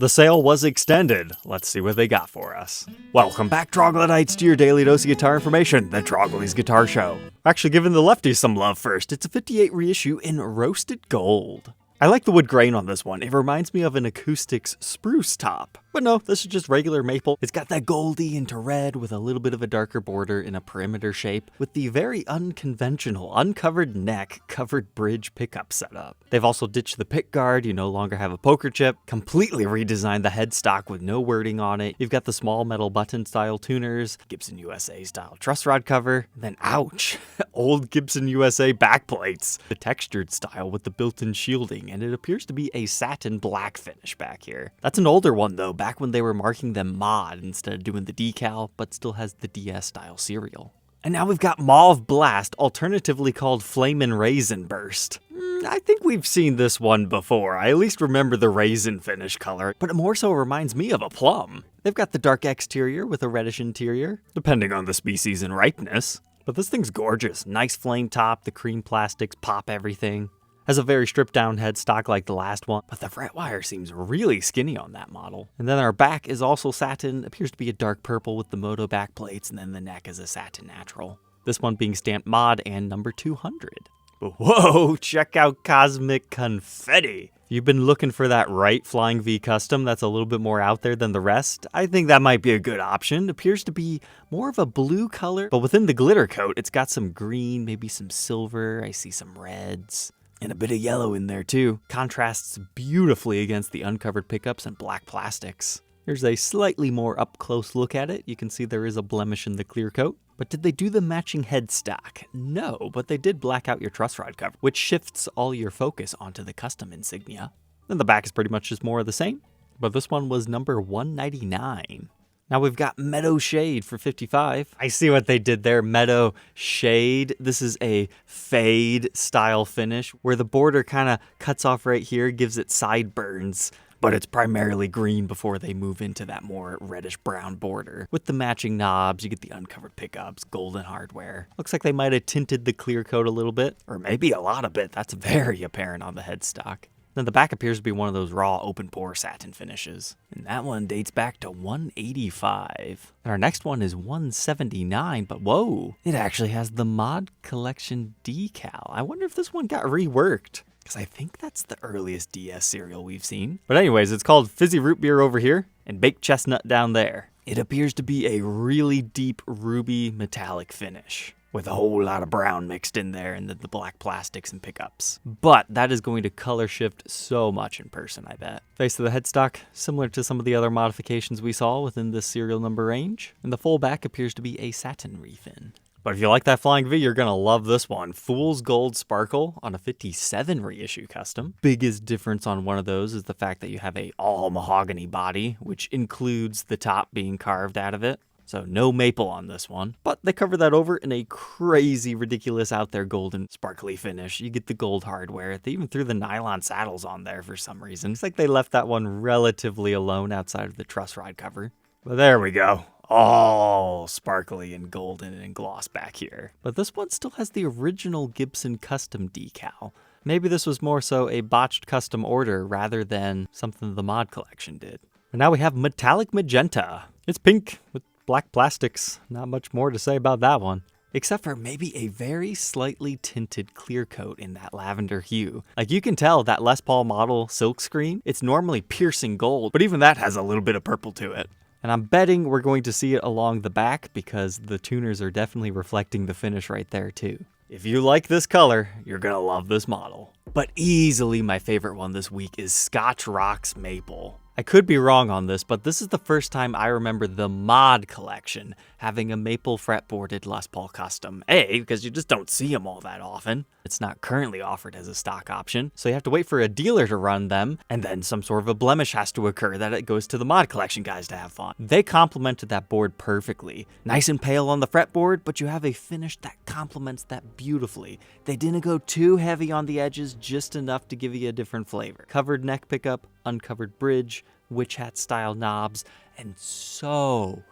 The sale was extended. Let's see what they got for us. Welcome back, Troglodytes, to your daily dose of guitar information, the Trogly's Guitar Show. Actually giving the lefties some love first. It's a 58 reissue in roasted gold. I like the wood grain on this one. It reminds me of an Acoustics spruce top. But no, this is just regular maple. It's got that goldy into red with a little bit of a darker border in a perimeter shape with the very unconventional uncovered neck covered bridge pickup setup. They've also ditched the pick guard. You no longer have a poker chip. Completely redesigned the headstock with no wording on it. You've got the small metal button style tuners, Gibson USA style truss rod cover, and then ouch, old Gibson USA backplates. The textured style with the built-in shielding, and it appears to be a satin black finish back here. That's an older one though, back when they were marking them mod instead of doing the decal, but still has the DS style serial. And now we've got Mauve Blast, alternatively called Flamin' Raisin Burst. I think we've seen this one before. I at least remember the raisin finish color, but it more so reminds me of a plum. They've got the dark exterior with a reddish interior, depending on the species and ripeness. But this thing's gorgeous. Nice flame top, the cream plastics pop everything. Has a very stripped down headstock like the last one, but the fret wire seems really skinny on that model. And then our back is also satin, appears to be a dark purple with the Moto back plates, and then the neck is a satin natural. This one being stamped mod and number 200. But whoa, check out Cosmic Confetti. If you've been looking for that right Flying V custom that's a little bit more out there than the rest, I think that might be a good option. Appears to be more of a blue color, but within the glitter coat, it's got some green, maybe some silver, I see some reds. And a bit of yellow in there too. Contrasts beautifully against the uncovered pickups and black plastics. Here's a slightly more up-close look at it. You can see there is a blemish in the clear coat. But did they do the matching headstock? No, but they did black out your truss rod cover, which shifts all your focus onto the custom insignia. Then the back is pretty much just more of the same, but this one was number 199. Now we've got Meadow Shade for 55. I see what they did there, Meadow Shade. This is a fade style finish where the border kind of cuts off right here, gives it sideburns, but it's primarily green before they move into that more reddish brown border. With the matching knobs, you get the uncovered pickups, golden hardware. Looks like they might have tinted the clear coat a little bit, or maybe a lot of it. That's very apparent on the headstock. Then the back appears to be one of those raw open pore satin finishes. And that one dates back to 185. And our next one is 179, but whoa, it actually has the Mod Collection decal. I wonder if this one got reworked, because I think that's the earliest DS serial we've seen. But anyways, it's called Fizzy Root Beer over here and Baked Chestnut down there. It appears to be a really deep ruby metallic finish, with a whole lot of brown mixed in there and the black plastics and pickups. But that is going to color shift so much in person, I bet. Face of the headstock, similar to some of the other modifications we saw within this serial number range. And the full back appears to be a satin refin. But if you like that Flying V, you're going to love this one. Fool's Gold Sparkle on a 57 reissue custom. Biggest difference on one of those is the fact that you have a all mahogany body, which includes the top being carved out of it. So no maple on this one, but they cover that over in a crazy, ridiculous out there golden sparkly finish. You get the gold hardware. They even threw the nylon saddles on there for some reason. It's like they left that one relatively alone outside of the truss rod cover. But there we go. All sparkly and golden and gloss back here. But this one still has the original Gibson custom decal. Maybe this was more so a botched custom order rather than something the Mod Collection did. And now we have Metallic Magenta. It's pink with black plastics. Not much more to say about that one, except for maybe a very slightly tinted clear coat in that lavender hue. Like you can tell that Les Paul model silkscreen, it's normally piercing gold, but even that has a little bit of purple to it. And I'm betting we're going to see it along the back because the tuners are definitely reflecting the finish right there too. If you like this color, you're gonna love this model. But easily my favorite one this week is Scotch Rocks Maple. I could be wrong on this, but this is the first time I remember the Mod Collection having a maple fretboarded Les Paul custom. A, because you just don't see them all that often. It's not currently offered as a stock option, so you have to wait for a dealer to run them, and then some sort of a blemish has to occur that it goes to the Mod Collection guys to have fun. They complemented that board perfectly. Nice and pale on the fretboard, but you have a finish that complements that beautifully. They didn't go too heavy on the edges, just enough to give you a different flavor. Covered neck pickup, uncovered bridge, witch hat style knobs, and so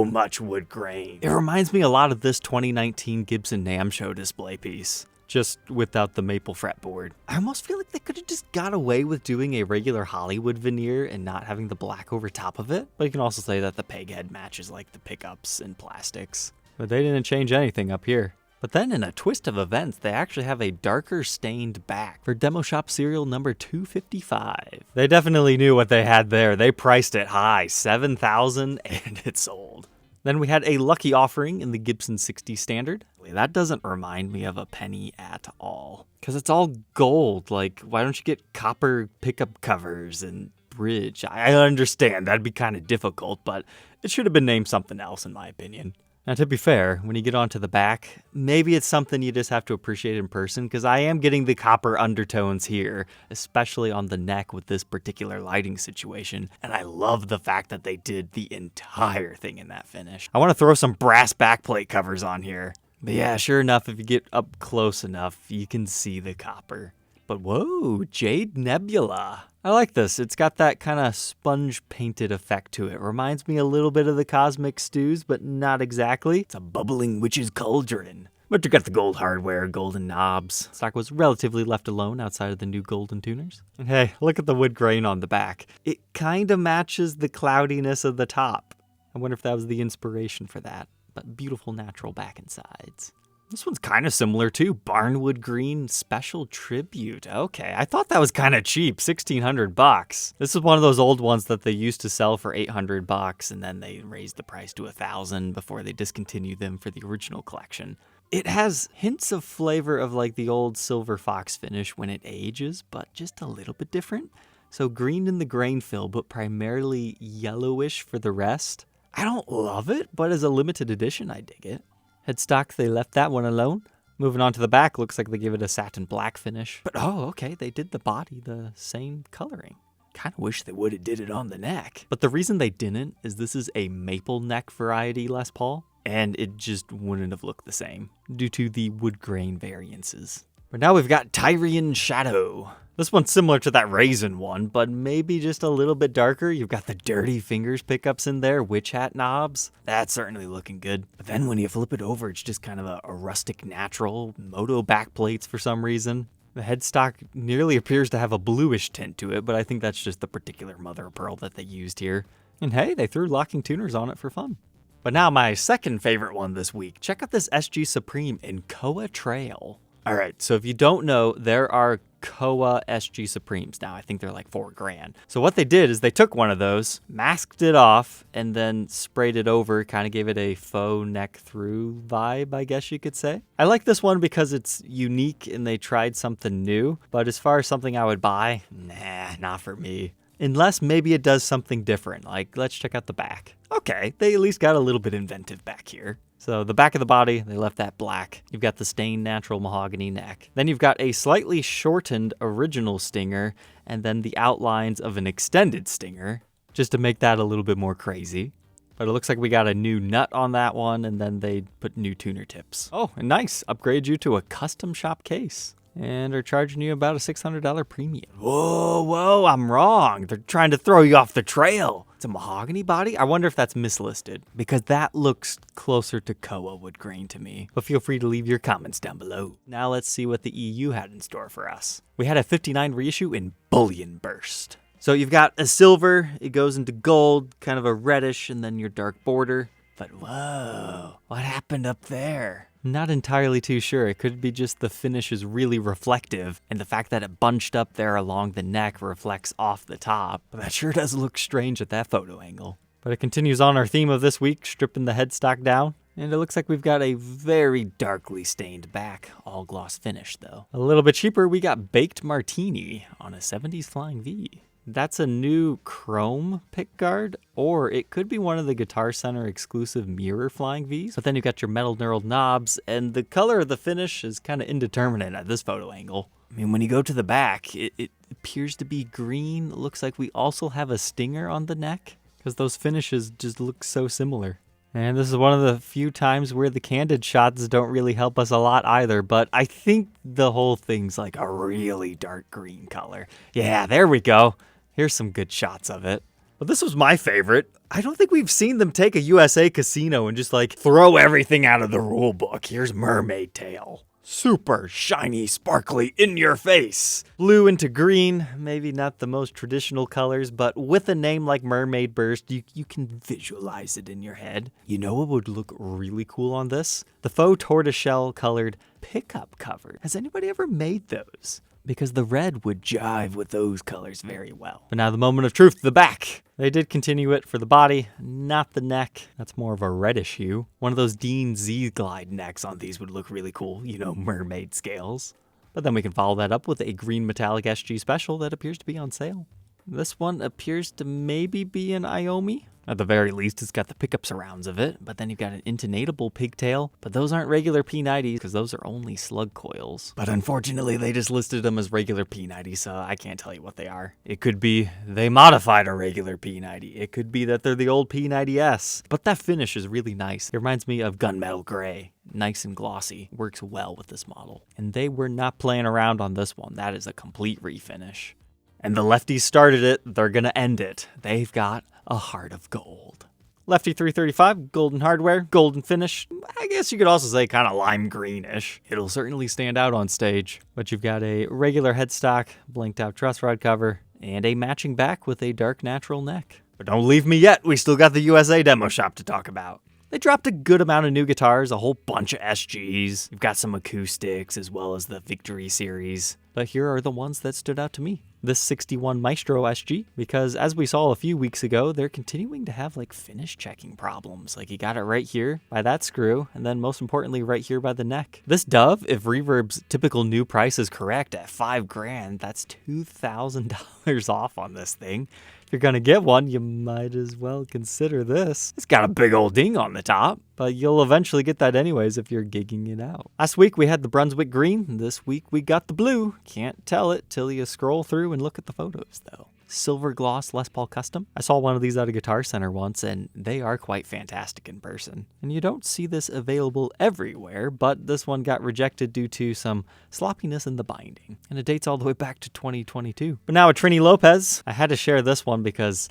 much wood grain. It reminds me a lot of this 2019 Gibson NAMM Show display piece. just without the maple fretboard. I almost feel like they could have just got away with doing a regular Hollywood veneer and not having the black over top of it. But you can also say that the peg head matches like the pickups and plastics. But they didn't change anything up here. But then in a twist of events, they actually have a darker stained back for Demo Shop serial number 255. They definitely knew what they had there. They priced it high, $7,000, and it sold. Then we had a lucky offering in the Gibson 60 Standard. That doesn't remind me of a penny at all. Because it's all gold. Like, why don't you get copper pickup covers and bridge? I understand that'd be kind of difficult, but it should have been named something else in my opinion. Now, to be fair, when you get onto the back, maybe it's something you just have to appreciate in person, because I am getting the copper undertones here, especially on the neck with this particular lighting situation, and I love the fact that they did the entire thing in that finish. I want to throw some brass backplate covers on here. But yeah, sure enough, if you get up close enough, you can see the copper. But whoa, Jade Nebula. I like this. It's got that kind of sponge painted effect to it. Reminds me a little bit of the Cosmic Stews, but not exactly. It's a bubbling witch's cauldron. But you got the gold hardware, golden knobs. Stock was relatively left alone outside of the new golden tuners. And hey, look at the wood grain on the back. It kind of matches the cloudiness of the top. I wonder if that was the inspiration for that. But beautiful natural back and sides. This one's kind of similar too. Barnwood Green Special Tribute. Okay, I thought that was kind of cheap, $1,600. This is one of those old ones that they used to sell for $800, and then they raised the price to $1,000 before they discontinued them for the original collection. It has hints of flavor of like the old Silver Fox finish when it ages, but just a little bit different. So green in the grain fill, but primarily yellowish for the rest. I don't love it, but as a limited edition, I dig it. Headstock, they left that one alone. Moving on to the back, looks like they give it a satin black finish. But oh, okay, they did the body the same coloring. Kind of wish they would have did it on the neck. But the reason they didn't is this is a maple neck variety Les Paul, and it just wouldn't have looked the same due to the wood grain variances. But now we've got Tyrian Shadow. This one's similar to that Raisin one, but maybe just a little bit darker. You've got the Dirty Fingers pickups in there, witch hat knobs. That's certainly looking good. But then when you flip it over, it's just kind of a rustic natural, moto backplates for some reason. The headstock nearly appears to have a bluish tint to it, but I think that's just the particular mother of pearl that they used here. And hey, they threw locking tuners on it for fun. But now my second favorite one this week. Check out this SG Supreme in Koa Trail. All right, so if you don't know, there are Koa SG Supremes now. I think they're like $4,000. So what they did is they took one of those, masked it off, and then sprayed it over, kind of gave it a faux neck through vibe, I guess you could say. I like this one because it's unique and they tried something new, but as far as something I would buy, nah, not for me. Unless maybe it does something different, like let's check out the back. Okay, they at least got a little bit inventive back here. So the back of the body, they left that black. You've got the stained natural mahogany neck. Then you've got a slightly shortened original stinger, and then the outlines of an extended stinger, just to make that a little bit more crazy. But it looks like we got a new nut on that one, and then they put new tuner tips. Oh, and nice, upgrade you to a custom shop case. And are charging you about a $600 premium. Whoa, I'm wrong. They're trying to throw you off the trail. It's a mahogany body? I wonder if that's mislisted, because that looks closer to Koa wood grain to me. But feel free to leave your comments down below. Now let's see what the EU had in store for us. We had a 59 reissue in Bullion Burst. So you've got a silver, it goes into gold, kind of a reddish, and then your dark border. But whoa, what happened up there? Not entirely too sure. It could be just the finish is really reflective, and the fact that it bunched up there along the neck reflects off the top. But that sure does look strange at that photo angle. But it continues on our theme of this week, stripping the headstock down. And it looks like we've got a very darkly stained back, all gloss finish though. A little bit cheaper, we got Baked Martini on a 70s Flying V. That's a new chrome pickguard, or it could be one of the Guitar Center exclusive mirror Flying Vs. But then you've got your metal knurled knobs, and the color of the finish is kind of indeterminate at this photo angle. I mean, when you go to the back, it appears to be green. It looks like we also have a stinger on the neck, because those finishes just look so similar. And this is one of the few times where the candid shots don't really help us a lot either, but I think the whole thing's like a really dark green color. Yeah, there we go. Here's some good shots of it. But this was my favorite. I don't think we've seen them take a USA casino and just like throw everything out of the rule book. Here's Mermaid Tail. super shiny, sparkly, in your face. Blue into green, maybe not the most traditional colors, but with a name like Mermaid Burst, you can visualize it in your head. You know what would look really cool on this? The faux tortoiseshell colored pickup cover. Has anybody ever made those? Because the red would jive with those colors very well. But now the moment of truth, the back. They did continue it for the body, not the neck. That's more of a reddish hue. One of those Dean Z-Glide necks on these would look really cool, you know, mermaid scales. But then we can follow that up with a green metallic SG special that appears to be on sale. This one appears to maybe be an Iomi. At the very least, it's got the pickup surrounds of it, but then you've got an intonatable pigtail. But those aren't regular P90s because those are only slug coils. But unfortunately, they just listed them as regular P90s, so I can't tell you what they are. It could be they modified a regular P90. It could be that they're the old P90S. But that finish is really nice. It reminds me of gunmetal gray. Nice and glossy. Works well with this model. And they were not playing around on this one. That is a complete refinish. And the lefties started it, they're gonna end it. They've got a heart of gold. Lefty 335, golden hardware, golden finish. I guess you could also say kind of lime greenish. It'll certainly stand out on stage. But you've got a regular headstock, blanked out truss rod cover, and a matching back with a dark natural neck. But don't leave me yet, we still got the USA demo shop to talk about. They dropped a good amount of new guitars, a whole bunch of SGs. You've got some acoustics as well as the Victory series. But here are the ones that stood out to me. This 61 Maestro SG, because as we saw a few weeks ago, they're continuing to have like finish checking problems. Like you got it right here by that screw, and then most importantly right here by the neck. This Dove, if Reverb's typical new price is correct at $5,000, that's $2,000 off on this thing. If you're gonna get one, you might as well consider this. It's got a big old ding on the top, but you'll eventually get that anyways if you're gigging it out. Last week we had the Brunswick green. This week we got the blue. Can't tell it till you scroll through and look at the photos though. Silver gloss Les Paul Custom. I saw one of these at a Guitar Center once, and they are quite fantastic in person. And you don't see this available everywhere, but this one got rejected due to some sloppiness in the binding. And it dates all the way back to 2022. But now a Trini Lopez. I had to share this one because,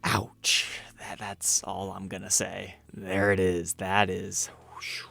ouch. That's all I'm gonna say. There it is. That is... whoosh.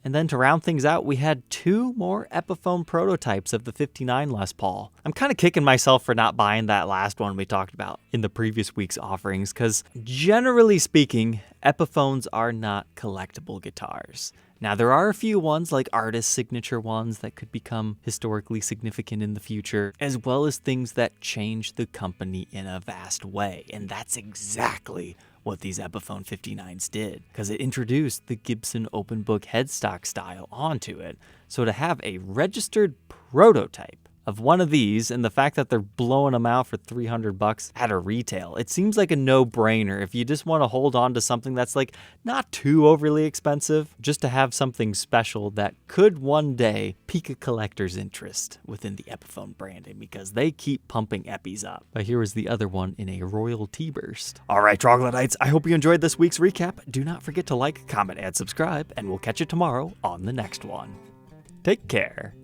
And then to round things out, we had two more Epiphone prototypes of the 59 Les Paul. I'm kind of kicking myself for not buying that last one we talked about in the previous week's offerings, because generally speaking, Epiphones are not collectible guitars. Now, there are a few ones, like artist signature ones, that could become historically significant in the future, as well as things that change the company in a vast way. And that's exactly what these Epiphone 59s did, because it introduced the Gibson open book headstock style onto it. So to have a registered prototype of one of these, and the fact that they're blowing them out for $300 at a retail, it seems like a no-brainer if you just want to hold on to something that's like not too overly expensive, just to have something special that could one day pique a collector's interest within the Epiphone branding, because they keep pumping Epis up. But here is the other one in a Royal T-Burst. All right, Troglodytes, I hope you enjoyed this week's recap. Do not forget to like, comment, and subscribe, and we'll catch you tomorrow on the next one. Take care.